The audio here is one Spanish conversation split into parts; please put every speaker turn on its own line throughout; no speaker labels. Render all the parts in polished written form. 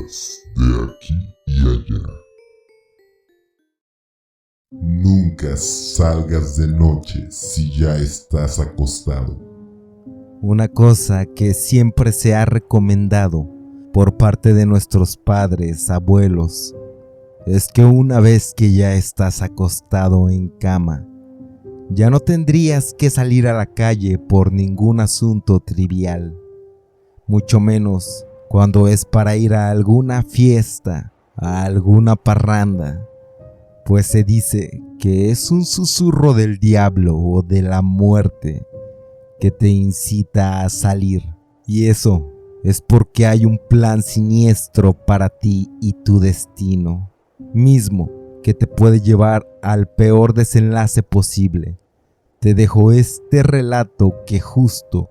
cosas de aquí y allá. Nunca salgas de noche si ya estás acostado.
Una cosa que siempre se ha recomendado por parte de nuestros padres, abuelos, es que una vez que ya estás acostado en cama, ya no tendrías que salir a la calle por ningún asunto trivial, mucho menos cuando es para ir a alguna fiesta, a alguna parranda, pues se dice que es un susurro del diablo o de la muerte que te incita a salir, y eso es porque hay un plan siniestro para ti y tu destino, mismo que te puede llevar al peor desenlace posible. Te dejo este relato que justo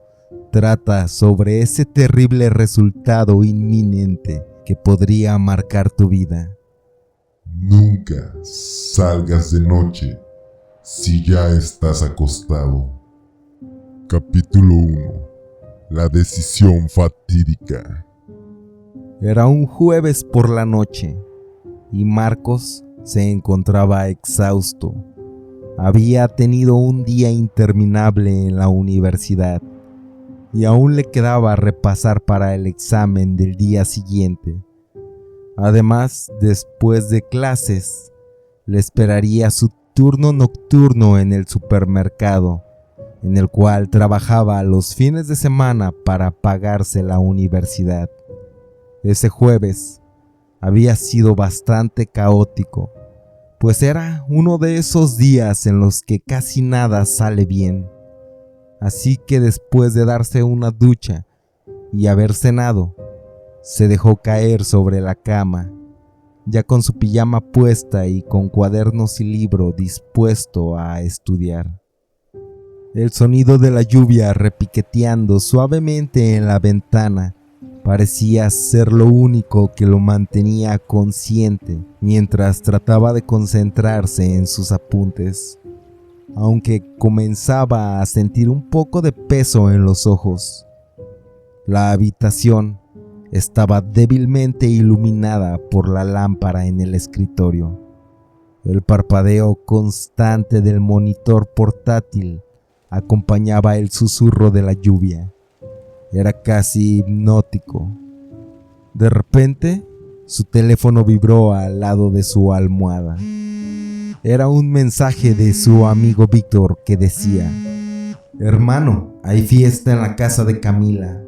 trata sobre ese terrible resultado inminente que podría marcar tu vida.
Nunca salgas de noche si ya estás acostado. Capítulo 1. La decisión fatídica.
Era un jueves por la noche y Marcos se encontraba exhausto. Había tenido un día interminable en la universidad y aún le quedaba repasar para el examen del día siguiente. Además, después de clases, le esperaría su turno nocturno en el supermercado, en el cual trabajaba los fines de semana para pagarse la universidad. Ese jueves había sido bastante caótico, pues era uno de esos días en los que casi nada sale bien. Así que después de darse una ducha y haber cenado, se dejó caer sobre la cama, ya con su pijama puesta y con cuadernos y libro dispuesto a estudiar. El sonido de la lluvia repiqueteando suavemente en la ventana parecía ser lo único que lo mantenía consciente mientras trataba de concentrarse en sus apuntes, aunque comenzaba a sentir un poco de peso en los ojos. La habitación estaba débilmente iluminada por la lámpara en el escritorio. El parpadeo constante del monitor portátil acompañaba el susurro de la lluvia. Era casi hipnótico. De repente, su teléfono vibró al lado de su almohada. Era un mensaje de su amigo Víctor que decía: «Hermano, hay fiesta en la casa de Camila.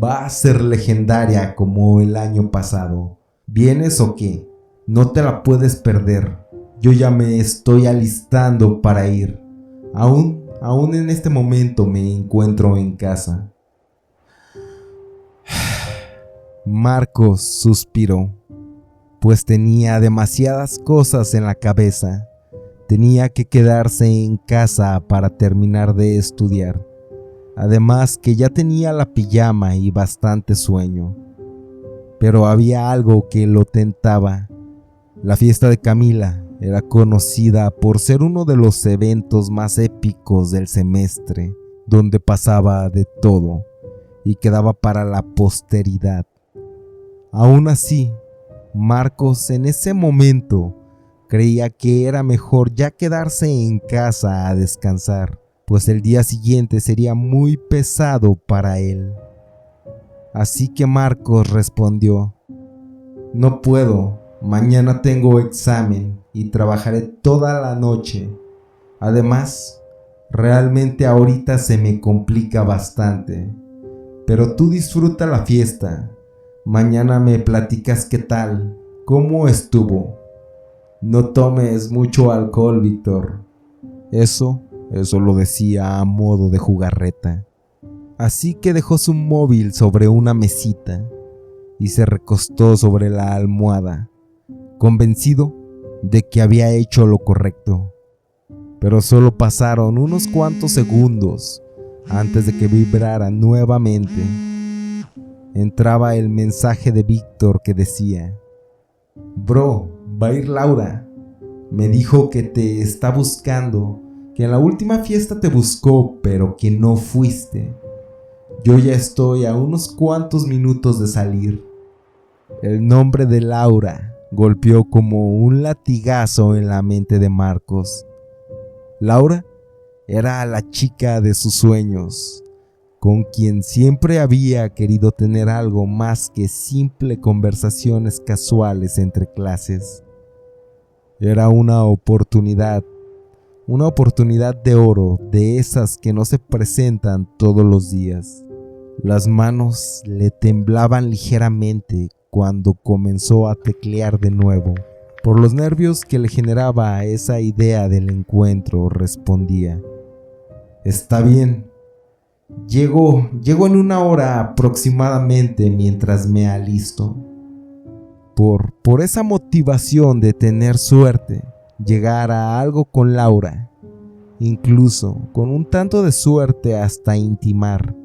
Va a ser legendaria como el año pasado. ¿Vienes o qué? No te la puedes perder. Yo ya me estoy alistando para ir. Aún en este momento me encuentro en casa». Marcos suspiró, pues tenía demasiadas cosas en la cabeza. Tenía que quedarse en casa para terminar de estudiar. Además que ya tenía la pijama y bastante sueño. Pero había algo que lo tentaba. La fiesta de Camila era conocida por ser uno de los eventos más épicos del semestre, donde pasaba de todo y quedaba para la posteridad. Aún así, Marcos en ese momento creía que era mejor ya quedarse en casa a descansar, pues el día siguiente sería muy pesado para él. Así que Marcos respondió: «No puedo, mañana tengo examen y trabajaré toda la noche. Además, realmente ahorita se me complica bastante. Pero tú disfruta la fiesta. Mañana me platicas qué tal, cómo estuvo. No tomes mucho alcohol, Víctor». Eso lo decía a modo de jugarreta. Así que dejó su móvil sobre una mesita y se recostó sobre la almohada, convencido de que había hecho lo correcto. Pero solo pasaron unos cuantos segundos antes de que vibrara nuevamente. Entraba el mensaje de Víctor que decía: «Bro, va a ir Laura. Me dijo que te está buscando, que en la última fiesta te buscó, pero que no fuiste. Yo ya estoy a unos cuantos minutos de salir. El nombre de Laura golpeó como un latigazo en la mente de Marcos. Laura era la chica de sus sueños, con quien siempre había querido tener algo más que simple conversaciones casuales entre clases. Era una oportunidad de oro, de esas que no se presentan todos los días. Las manos le temblaban ligeramente cuando comenzó a teclear de nuevo. Por los nervios que le generaba esa idea del encuentro, respondía: «Está bien. Llego en 1 hora aproximadamente mientras me alisto». Por esa motivación de tener suerte, llegar a algo con Laura, incluso con un tanto de suerte hasta intimar.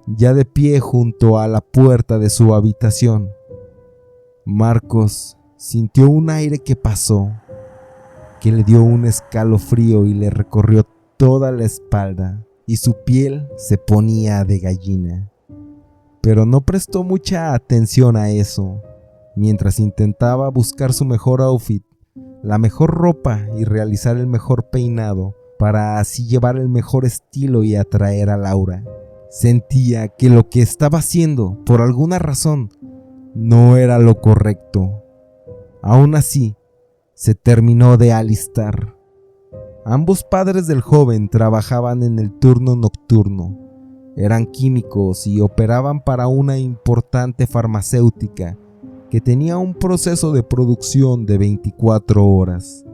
Ya de pie junto a la puerta de su habitación, Marcos sintió un aire que pasó, que le dio un escalofrío y le recorrió toda la espalda, y su piel se ponía de gallina. Pero no prestó mucha atención a eso. Mientras intentaba buscar su mejor outfit, la mejor ropa y realizar el mejor peinado para así llevar el mejor estilo y atraer a Laura, sentía que lo que estaba haciendo, por alguna razón, no era lo correcto. Aún así, se terminó de alistar. Ambos padres del joven trabajaban en el turno nocturno. Eran químicos y operaban para una importante farmacéutica que tenía un proceso de producción de 24 horas.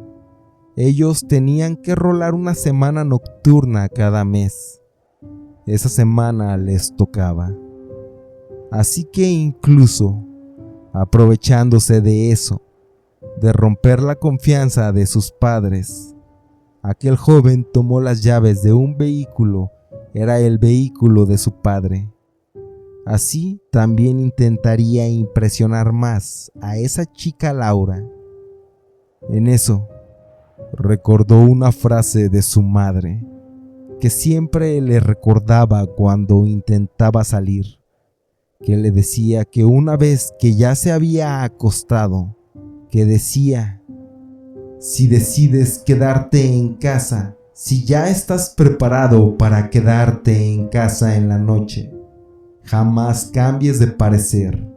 Ellos tenían que rolar una semana nocturna cada mes. Esa semana les tocaba. Así que incluso, aprovechándose de eso, de romper la confianza de sus padres, aquel joven tomó las llaves de un vehículo. Era el vehículo de su padre. Así también intentaría impresionar más a esa chica Laura. En eso, recordó una frase de su madre, que siempre le recordaba cuando intentaba salir, que le decía que una vez que ya se había acostado, que decía: «Si decides quedarte en casa, si ya estás preparado para quedarte en casa en la noche, jamás cambies de parecer,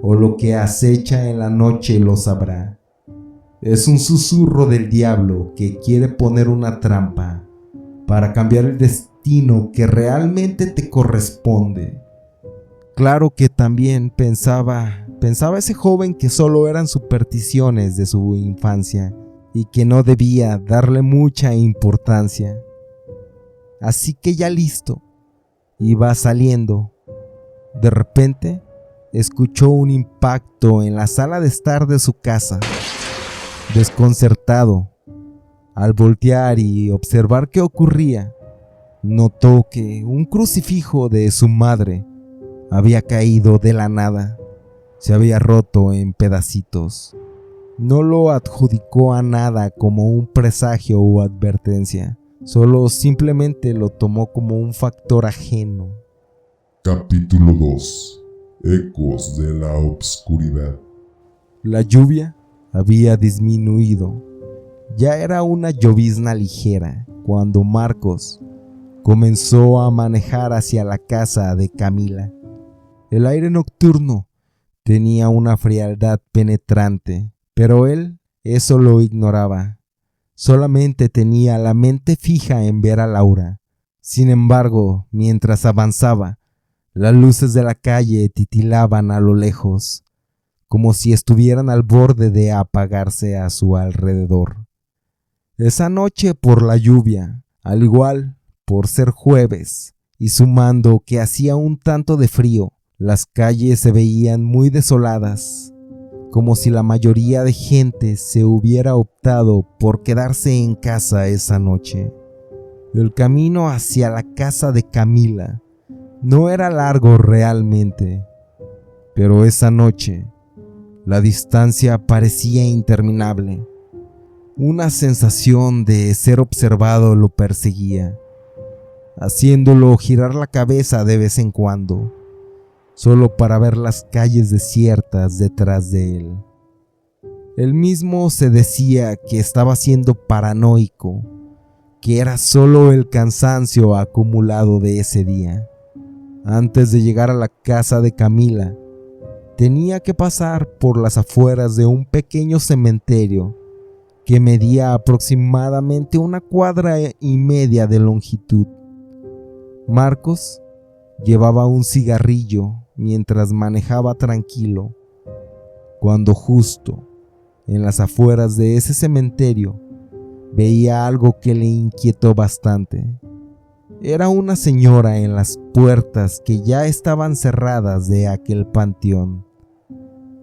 o lo que acecha en la noche lo sabrá. Es un susurro del diablo que quiere poner una trampa para cambiar el destino que realmente te corresponde». Claro que también pensaba ese joven que solo eran supersticiones de su infancia y que no debía darle mucha importancia. Así que ya listo, iba saliendo. De repente, escuchó un impacto en la sala de estar de su casa. Desconcertado, al voltear y observar qué ocurría, notó que un crucifijo de su madre había caído de la nada. Se había roto en pedacitos. No lo adjudicó a nada como un presagio o advertencia, solo simplemente lo tomó como un factor ajeno.
Capítulo 2. Ecos de la obscuridad.
La lluvia había disminuido. Ya era una llovizna ligera cuando Marcos comenzó a manejar hacia la casa de Camila. El aire nocturno tenía una frialdad penetrante, pero él eso lo ignoraba. Solamente tenía la mente fija en ver a Laura. Sin embargo, mientras avanzaba, las luces de la calle titilaban a lo lejos, como si estuvieran al borde de apagarse a su alrededor. Esa noche, por la lluvia, al igual por ser jueves, y sumando que hacía un tanto de frío, las calles se veían muy desoladas, como si la mayoría de gente se hubiera optado por quedarse en casa esa noche. El camino hacia la casa de Camila no era largo realmente, pero esa noche la distancia parecía interminable. Una sensación de ser observado lo perseguía, haciéndolo girar la cabeza de vez en cuando. solo para ver las calles desiertas detrás de él. Él mismo se decía que estaba siendo paranoico, que era solo el cansancio acumulado de ese día. Antes de llegar a la casa de Camila, tenía que pasar por las afueras de un pequeño cementerio que medía aproximadamente 1,5 cuadras de longitud. Marcos llevaba un cigarrillo mientras manejaba tranquilo, cuando justo en las afueras de ese cementerio veía algo que le inquietó bastante. Era una señora en las puertas que ya estaban cerradas de aquel panteón.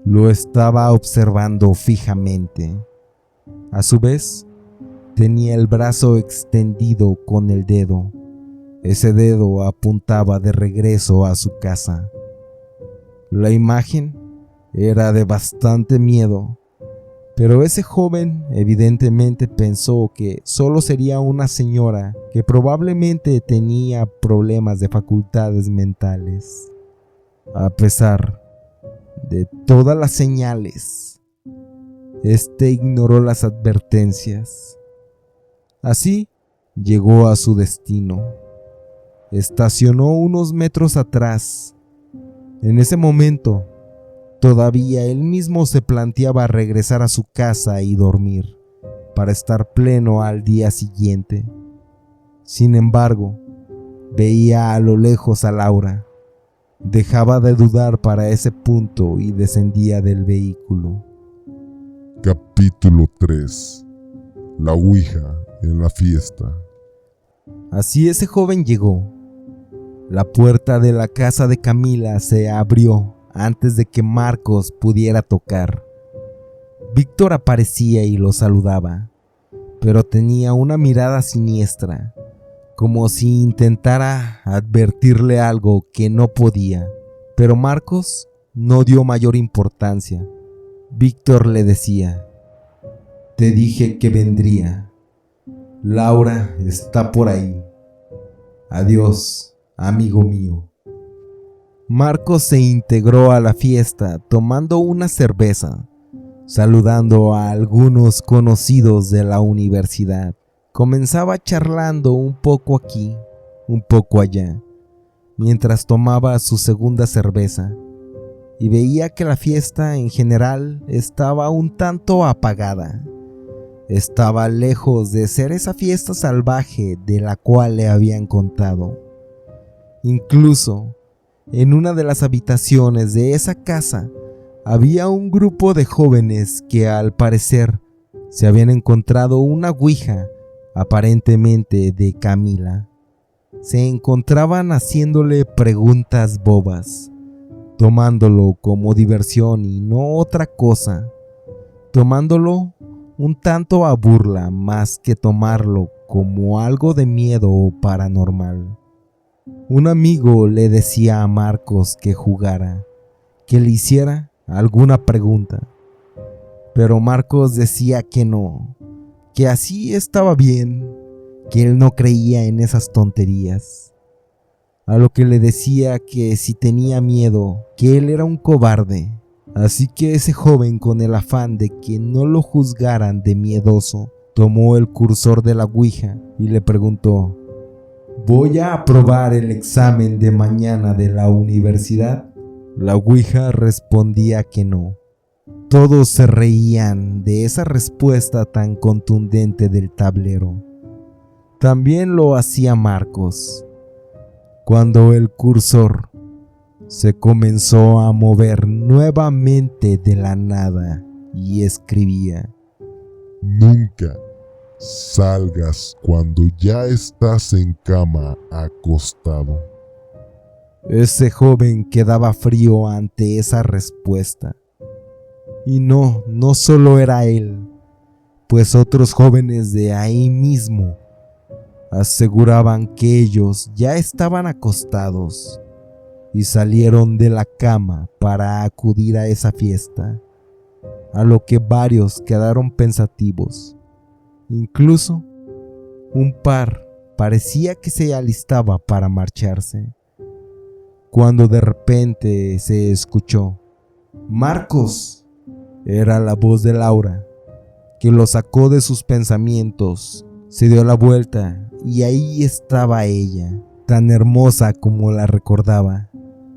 Lo estaba observando fijamente. A su vez, tenía el brazo extendido con el dedo. Ese dedo apuntaba de regreso a su casa. La imagen era de bastante miedo, pero ese joven evidentemente pensó que solo sería una señora que probablemente tenía problemas de facultades mentales. A pesar de todas las señales, ignoró las advertencias. Así llegó a su destino. Estacionó unos metros atrás. En ese momento, todavía él mismo se planteaba regresar a su casa y dormir, para estar pleno al día siguiente. Sin embargo, veía a lo lejos a Laura. Dejaba de dudar para ese punto y descendía del vehículo.
Capítulo 3. La Ouija en la fiesta.
Así ese joven llegó. La puerta de la casa de Camila se abrió antes de que Marcos pudiera tocar. Víctor aparecía y lo saludaba, pero tenía una mirada siniestra, como si intentara advertirle algo que no podía. Pero Marcos no dio mayor importancia. Víctor le decía: «Te dije que vendría. Laura está por ahí. Adiós, amigo mío». Marcos se integró a la fiesta tomando una cerveza, saludando a algunos conocidos de la universidad. Comenzaba charlando un poco aquí, un poco allá, mientras tomaba su segunda cerveza, y veía que la fiesta en general estaba un tanto apagada. Estaba lejos de ser esa fiesta salvaje de la cual le habían contado. Incluso, en una de las habitaciones de esa casa, había un grupo de jóvenes que al parecer se habían encontrado una ouija, aparentemente de Camila. Se encontraban haciéndole preguntas bobas, tomándolo como diversión y no otra cosa, tomándolo un tanto a burla más que tomarlo como algo de miedo o paranormal. Un amigo le decía a Marcos que jugara, que le hiciera alguna pregunta, pero Marcos decía que no, que así estaba bien, que él no creía en esas tonterías. A lo que le decía que si tenía miedo, que él era un cobarde. Así que ese joven, con el afán de que no lo juzgaran de miedoso, tomó el cursor de la ouija y le preguntó: «¿Voy a aprobar el examen de mañana de la universidad?». La ouija respondía que no. Todos se reían de esa respuesta tan contundente del tablero. También lo hacía Marcos, cuando el cursor se comenzó a mover nuevamente de la nada y escribía:
Nunca salgas cuando ya estás en cama acostado.
Ese joven quedaba frío ante esa respuesta. Y no solo era él, pues otros jóvenes de ahí mismo aseguraban que ellos ya estaban acostados y salieron de la cama para acudir a esa fiesta, a lo que varios quedaron pensativos. Incluso un par parecía que se alistaba para marcharse. cuando de repente se escuchó: ¡Marcos! Era la voz de Laura, que lo sacó de sus pensamientos. Se dio la vuelta y ahí estaba ella, tan hermosa como la recordaba,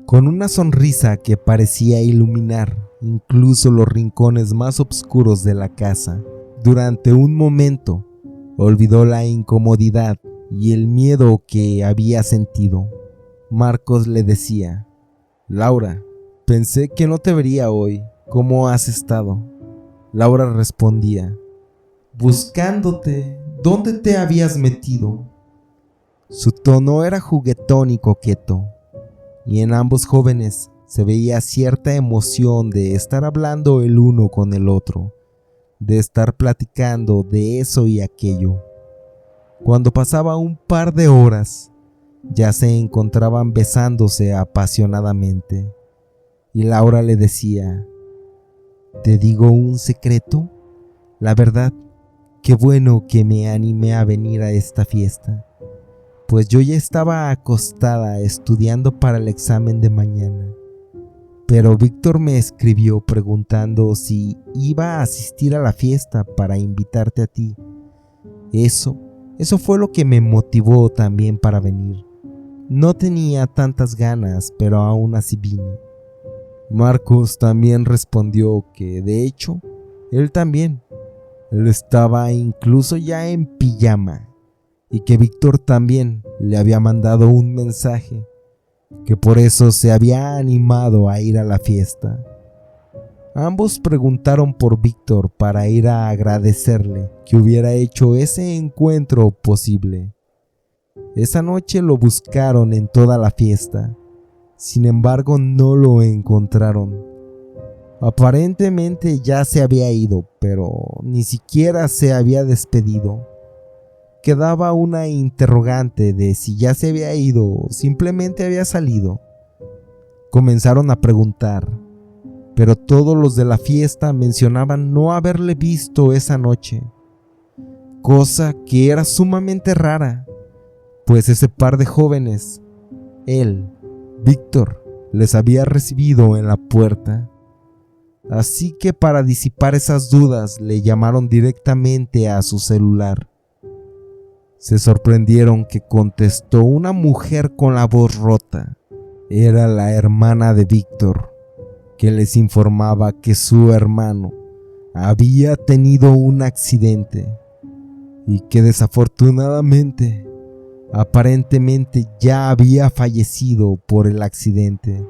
con una sonrisa que parecía iluminar incluso los rincones más oscuros de la casa. Durante un momento olvidó la incomodidad y el miedo que había sentido. Marcos le decía: Laura, pensé que no te vería hoy. ¿Cómo has estado? Laura respondía: buscándote. ¿Dónde te habías metido? Su tono era juguetón y coqueto, y en ambos jóvenes se veía cierta emoción de estar hablando el uno con el otro, de estar platicando de eso y aquello. Cuando pasaba un par de horas, ya se encontraban besándose apasionadamente, y Laura le decía: ¿te digo un secreto? La verdad, qué bueno que me animé a venir a esta fiesta, pues yo ya estaba acostada estudiando para el examen de mañana. Pero Víctor me escribió preguntando si iba a asistir a la fiesta para invitarte a ti. Eso fue lo que me motivó también para venir. No tenía tantas ganas, pero aún así vine. Marcos también respondió que de hecho, él también. Él estaba incluso ya en pijama y que Víctor también le había mandado un mensaje, que por eso se había animado a ir a la fiesta. Ambos preguntaron por Víctor para ir a agradecerle que hubiera hecho ese encuentro posible. Esa noche lo buscaron en toda la fiesta, sin embargo no lo encontraron. Aparentemente ya se había ido, pero ni siquiera se había despedido. Quedaba una interrogante de si ya se había ido o simplemente había salido. Comenzaron a preguntar, pero todos los de la fiesta mencionaban no haberle visto esa noche, cosa que era sumamente rara, pues ese par de jóvenes, él, Víctor, les había recibido en la puerta. Así que para disipar esas dudas le llamaron directamente a su celular. Se sorprendieron que contestó una mujer con la voz rota. Era la hermana de Víctor, que les informaba que su hermano había tenido un accidente y que desafortunadamente, aparentemente ya había fallecido por el accidente,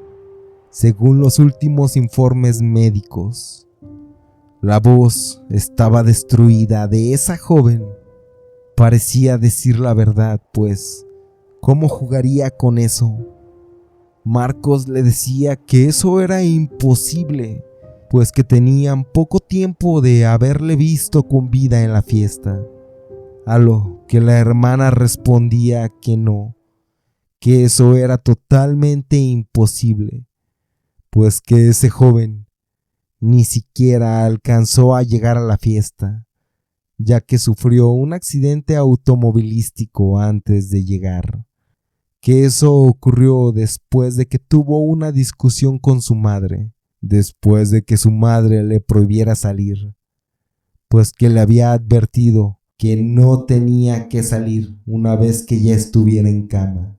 según los últimos informes médicos. La voz estaba destruida de esa joven. Parecía decir la verdad, pues, ¿cómo jugaría con eso? Marcos le decía que eso era imposible, pues que tenían poco tiempo de haberle visto con vida en la fiesta. A lo que la hermana respondía que no, que eso era totalmente imposible, pues que ese joven ni siquiera alcanzó a llegar a la fiesta, ya que sufrió un accidente automovilístico antes de llegar, que eso ocurrió después de que tuvo una discusión con su madre, después de que su madre le prohibiera salir, pues que le había advertido que no tenía que salir una vez que ya estuviera en cama,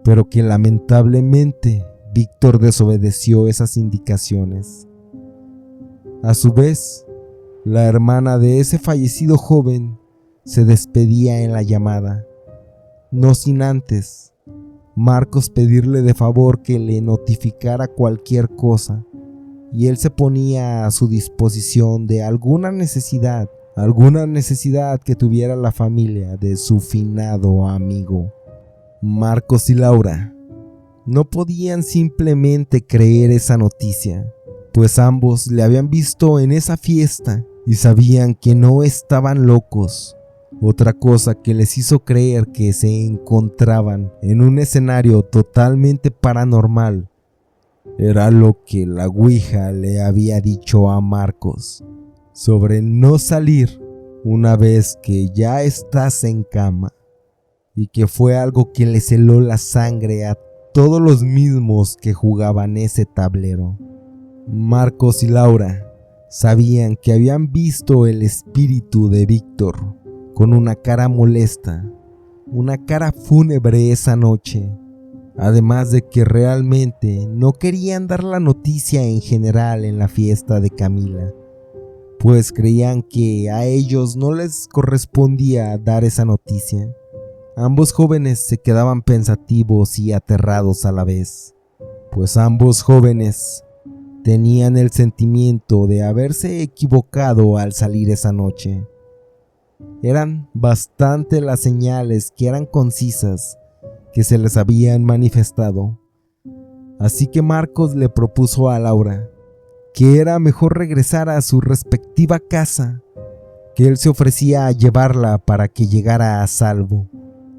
pero que lamentablemente Víctor desobedeció esas indicaciones. A su vez, la hermana de ese fallecido joven se despedía en la llamada, no sin antes Marcos pedirle de favor que le notificara cualquier cosa, y él se ponía a su disposición de alguna necesidad que tuviera la familia de su finado amigo. Marcos y Laura no podían simplemente creer esa noticia, pues ambos le habían visto en esa fiesta y sabían que no estaban locos. Otra cosa que les hizo creer que se encontraban en un escenario totalmente paranormal era lo que la Ouija le había dicho a Marcos sobre no salir una vez que ya estás en cama, y que fue algo que le heló la sangre a todos los mismos que jugaban ese tablero. Marcos y Laura sabían que habían visto el espíritu de Víctor con una cara molesta, una cara fúnebre esa noche, además de que realmente no querían dar la noticia en general en la fiesta de Camila, pues creían que a ellos no les correspondía dar esa noticia. Ambos jóvenes se quedaban pensativos y aterrados a la vez, pues ambos jóvenes tenían el sentimiento de haberse equivocado al salir esa noche. Eran bastante las señales que eran concisas que se les habían manifestado, así que Marcos le propuso a Laura que era mejor regresar a su respectiva casa, que él se ofrecía a llevarla para que llegara a salvo.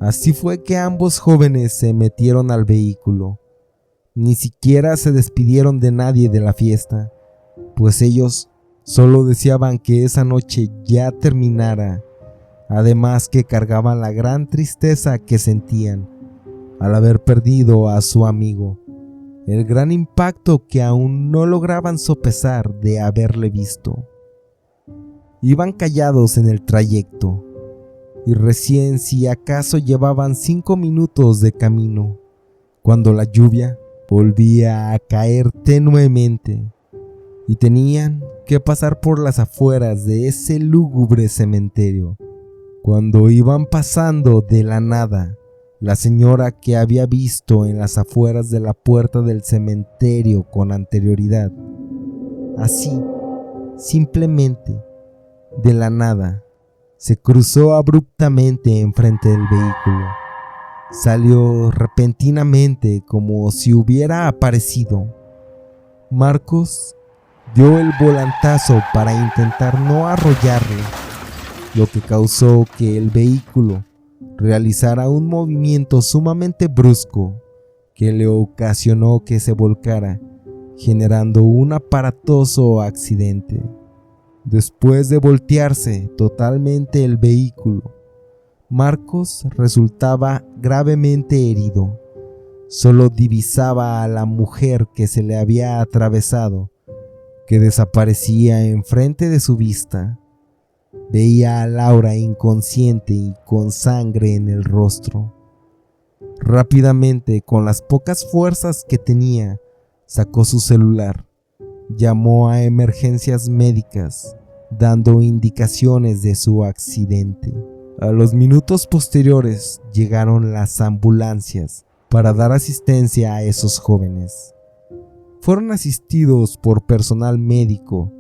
Así fue que ambos jóvenes se metieron al vehículo. Ni siquiera se despidieron de nadie de la fiesta, pues ellos solo deseaban que esa noche ya terminara, además que cargaban la gran tristeza que sentían al haber perdido a su amigo, el gran impacto que aún no lograban sopesar de haberle visto. Iban callados en el trayecto, y recién si acaso llevaban 5 minutos de camino, cuando la lluvia volvía a caer tenuemente, y tenían que pasar por las afueras de ese lúgubre cementerio. Cuando iban pasando, de la nada, la señora que había visto en las afueras de la puerta del cementerio con anterioridad, así, simplemente, de la nada, se cruzó abruptamente enfrente del vehículo. Salió repentinamente como si hubiera aparecido. Marcos dio el volantazo para intentar no arrollarle, lo que causó que el vehículo realizara un movimiento sumamente brusco que le ocasionó que se volcara, generando un aparatoso accidente. Después de voltearse totalmente el vehículo, Marcos resultaba gravemente herido. Solo divisaba a la mujer que se le había atravesado, que desaparecía enfrente de su vista. Veía a Laura inconsciente y con sangre en el rostro. Rápidamente, con las pocas fuerzas que tenía, sacó su celular. Llamó a emergencias médicas, dando indicaciones de su accidente. A los minutos posteriores llegaron las ambulancias para dar asistencia a esos jóvenes. Fueron asistidos por personal médico,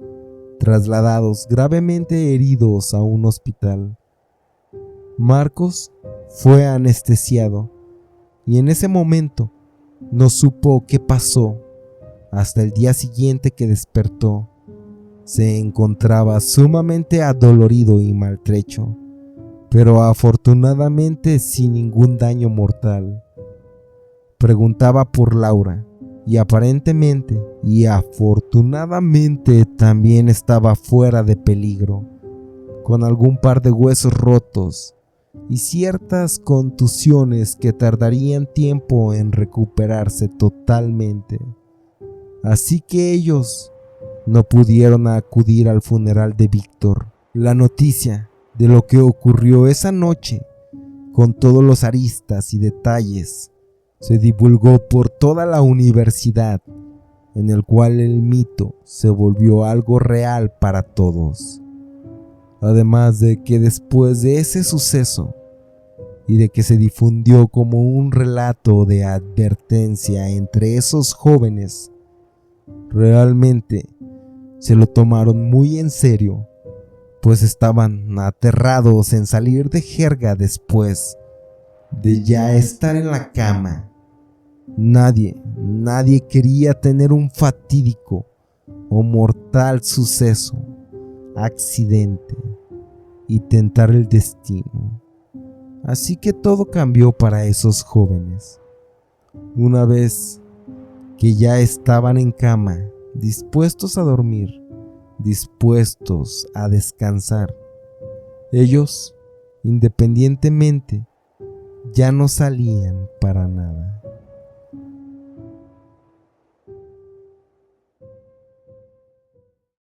trasladados gravemente heridos a un hospital. Marcos fue anestesiado y en ese momento no supo qué pasó. Hasta el día siguiente que despertó, se encontraba sumamente adolorido y maltrecho, pero afortunadamente sin ningún daño mortal. Preguntaba por Laura y aparentemente y afortunadamente también estaba fuera de peligro, con algún par de huesos rotos y ciertas contusiones que tardarían tiempo en recuperarse totalmente. Así que ellos no pudieron acudir al funeral de Víctor. La noticia de lo que ocurrió esa noche, con todos los aristas y detalles, se divulgó por toda la universidad, en el cual el mito se volvió algo real para todos. Además de que después de ese suceso, y de que se difundió como un relato de advertencia entre esos jóvenes, realmente se lo tomaron muy en serio, pues estaban aterrados en salir de jerga después de ya estar en la cama. Nadie quería tener un fatídico o mortal suceso, accidente y tentar el destino. Así que todo cambió para esos jóvenes. Una vez que ya estaban en cama, dispuestos a dormir, dispuestos a descansar, ellos, independientemente, ya no salían para nada.